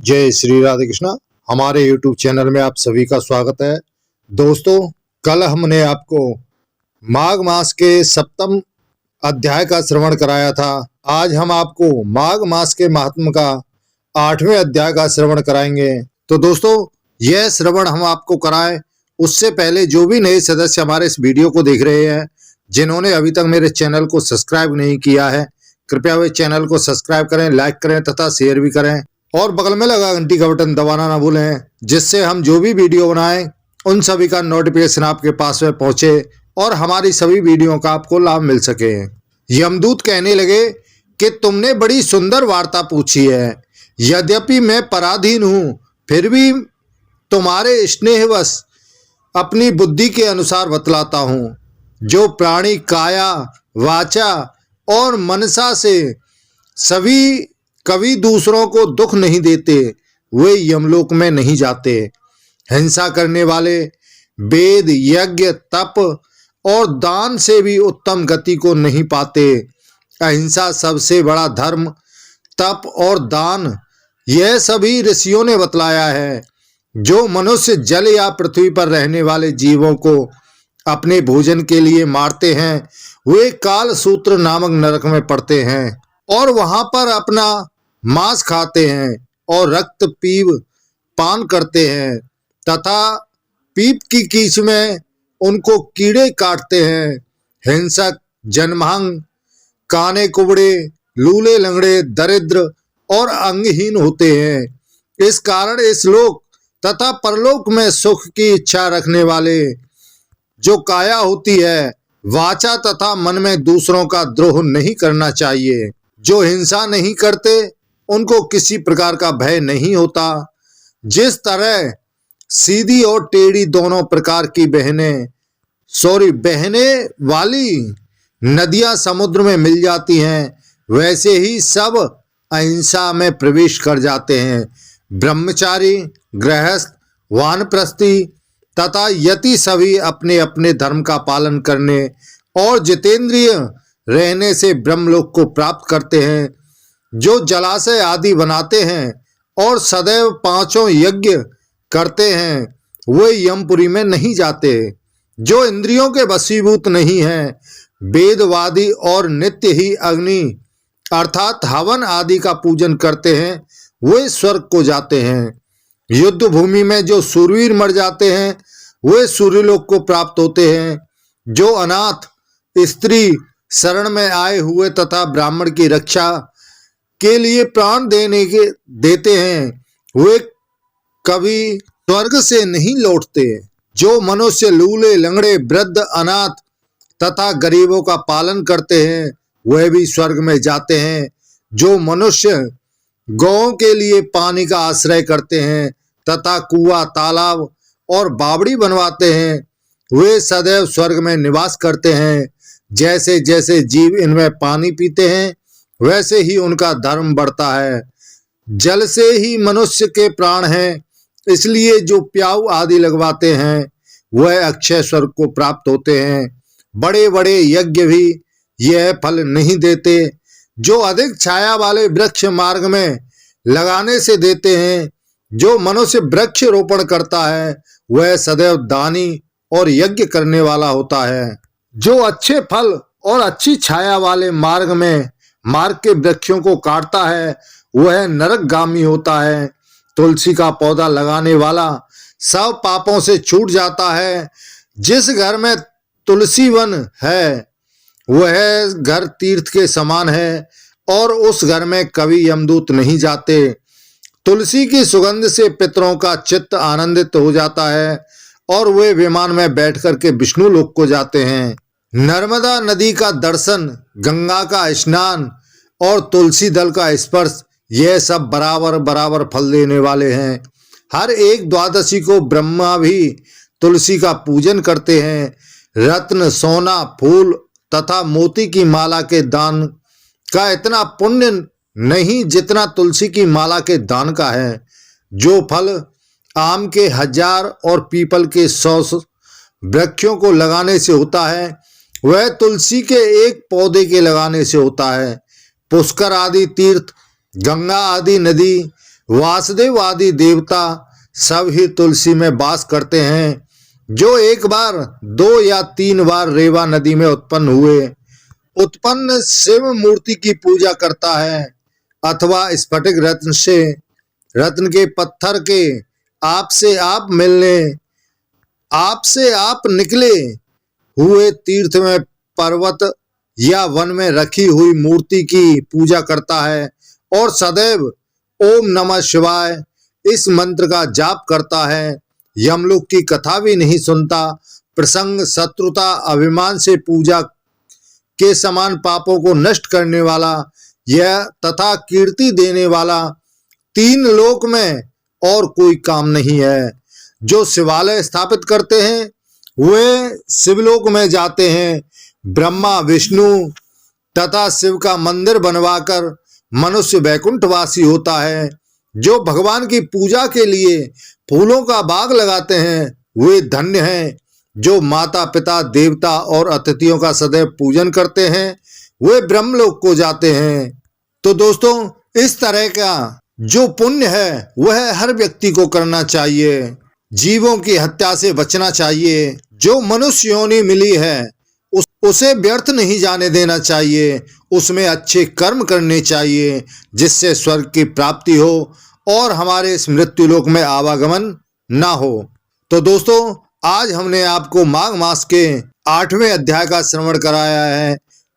जय श्री राधे कृष्णा। हमारे YouTube channel में आप सभी का स्वागत है। दोस्तों, कल हमने आपको माघ मास के सप्तम अध्याय का श्रवण कराया था। आज हम आपको माघ मास के महात्म का 8वें अध्याय का श्रवण कराएंगे। तो दोस्तों, यह श्रवण हम आपको कराएं उससे पहले जो भी नए सदस्य हमारे इस वीडियो को देख रहे हैं, जिन्होंने अभी तक मेरे चैनल को सब्सक्राइब नहीं किया है, कृपया वे चैनल को सब्सक्राइब करें, लाइक करें तथा शेयर भी करें और बगल में लगा घंटी का बटन दबाना ना भूलें, जिससे हम जो भी वीडियो बनाएं उन सभी का नोटिफिकेशन आपके पास में पहुंचे और हमारी सभी वीडियो का आपको लाभ मिल सके। यमदूत कहने लगे कि तुमने बड़ी सुंदर वार्ता पूछी है। यद्यपि मैं पराधीन हूं, फिर भी तुम्हारे स्नेहवश अपनी बुद्धि के अनुसार बतलाता हूं। जो प्राणी काया, वाचा और मनसा से सभी कभी दूसरों को दुख नहीं देते, वे यमलोक में नहीं जाते। हिंसा करने वाले वेद, यज्ञ, तप और दान से भी उत्तम गति को नहीं पाते। अहिंसा सबसे बड़ा धर्म, तप और दान यह सभी ऋषियों ने बतलाया है। जो मनुष्य जल या पृथ्वी पर रहने वाले जीवों को अपने भोजन के लिए मारते हैं, वे काल सूत्र नामक नरक में पड़ते हैं और वहां पर अपना मांस खाते हैं और रक्त पीप पान करते हैं तथा पीप की कीच में उनको कीड़े काटते हैं। हिंसक, जनमहंग, काने कुबड़े, लूले लंगड़े, दरिद्र और अंगहीन होते हैं। इस कारण इस लोक तथा परलोक में सुख की इच्छा रखने वाले जो काया होती है, वाचा तथा मन में दूसरों का द्रोह नहीं करना चाहिए। जो हिंसा नहीं करते उनको किसी प्रकार का भय नहीं होता। जिस तरह सीधी और टेढ़ी दोनों प्रकार की बहने वाली नदियां समुद्र में मिल जाती हैं, वैसे ही सब अहिंसा में प्रवेश कर जाते हैं। ब्रह्मचारी, गृहस्थ, वानप्रस्थी तथा यति सभी अपने अपने धर्म का पालन करने और जितेंद्रिय रहने से ब्रह्मलोक को प्राप्त करते हैं। जो जलाशय आदि बनाते हैं और सदैव पांचों यज्ञ करते हैं, वे यमपुरी में नहीं जाते। जो इंद्रियों के वशीभूत नहीं हैं, वेदवादी और नित्य ही अग्नि अर्थात हवन आदि का पूजन करते हैं, वे स्वर्ग को जाते हैं। युद्ध भूमि में जो सूरवीर मर जाते हैं, वे सूर्यलोक को प्राप्त होते हैं। जो अनाथ, स्त्री, शरण में आए हुए तथा ब्राह्मण की रक्षा के लिए प्राण देते हैं, वे कभी स्वर्ग से नहीं लौटते। जो मनुष्य लूले लंगड़े, वृद्ध, अनाथ तथा गरीबों का पालन करते हैं, वह भी स्वर्ग में जाते हैं। जो मनुष्य गौओं के लिए पानी का आश्रय करते हैं तथा कुआं, तालाब और बावड़ी बनवाते हैं, वे सदैव स्वर्ग में निवास करते हैं। जैसे जैसे जीव इनमें पानी पीते हैं, वैसे ही उनका धर्म बढ़ता है। जल से ही मनुष्य के प्राण हैं, इसलिए जो प्याऊ आदि लगवाते हैं, वह अक्षय स्वर्ग को प्राप्त होते हैं। बड़े बड़े यज्ञ भी यह फल नहीं देते। जो अधिक छाया वाले वृक्ष मार्ग में लगाने से देते हैं। जो मनुष्य वृक्ष रोपण करता है, वह सदैव दानी और यज्ञ करने वाला होता है। जो अच्छे फल और अच्छी छाया वाले मार्ग के वृक्षों को काटता है, वह नरकगामी होता है। तुलसी का पौधा लगाने वाला सब पापों से छूट जाता है। जिस घर में तुलसी वन है, वह घर तीर्थ के समान है और उस घर में कभी यमदूत नहीं जाते। तुलसी की सुगंध से पितरों का चित्त आनंदित हो जाता है और वे विमान में बैठ करके विष्णु लोक को जाते हैं। नर्मदा नदी का दर्शन, गंगा का स्नान और तुलसी दल का स्पर्श, यह सब बराबर बराबर फल देने वाले हैं। हर एक द्वादशी को ब्रह्मा भी तुलसी का पूजन करते हैं। रत्न, सोना, फूल तथा मोती की माला के दान का इतना पुण्य नहीं जितना तुलसी की माला के दान का है। जो फल आम के 1000 और पीपल के 100 वृक्षों को लगाने से होता है, वह तुलसी के एक पौधे के लगाने से होता है। पुष्कर आदि तीर्थ, गंगा आदि नदी वासुदेव आदि देवता सब ही तुलसी में वास करते हैं। जो एक बार, 2 या 3 बार रेवा नदी में उत्पन्न शिव मूर्ति की पूजा करता है अथवा स्फटिक रत्न के पत्थर के आपसे आप निकले हुए तीर्थ में, पर्वत या वन में रखी हुई मूर्ति की पूजा करता है और सदैव ओम नमः शिवाय इस मंत्र का जाप करता है, यमलोक की कथा भी नहीं सुनता, प्रसंग, शत्रुता, अभिमान से पूजा के समान पापों को नष्ट करने वाला यह तथा कीर्ति देने वाला 3 लोक में और कोई काम नहीं है। जो शिवालय स्थापित करते हैं वे शिवलोक में जाते हैं। ब्रह्मा, विष्णु तथा शिव का मंदिर बनवाकर मनुष्य वैकुंठवासी होता है। जो भगवान की पूजा के लिए फूलों का बाग लगाते हैं वे धन्य हैं। जो माता पिता, देवता और अतिथियों का सदैव पूजन करते हैं वे ब्रह्मलोक को जाते हैं। तो दोस्तों, इस तरह का जो पुण्य है वह हर व्यक्ति को करना चाहिए। जीवों की हत्या से बचना चाहिए। जो मनुष्य योनि मिली है उसे व्यर्थ नहीं जाने देना चाहिए। उसमें अच्छे कर्म करने चाहिए जिससे स्वर्ग की प्राप्ति हो और हमारे इस मृत्युलोक में आवागमन ना हो। तो दोस्तों, आज हमने आपको माघ मास के 8वें अध्याय का श्रवण कराया है।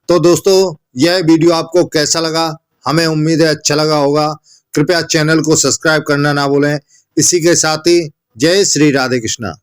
तो दोस्तों, यह वीडियो आपको कैसा लगा? हमें उम्मीद है अच्छा लगा होगा। कृपया चैनल को सब्सक्राइब करना ना भूलें। इसी के साथ ही जय श्री राधे कृष्णा।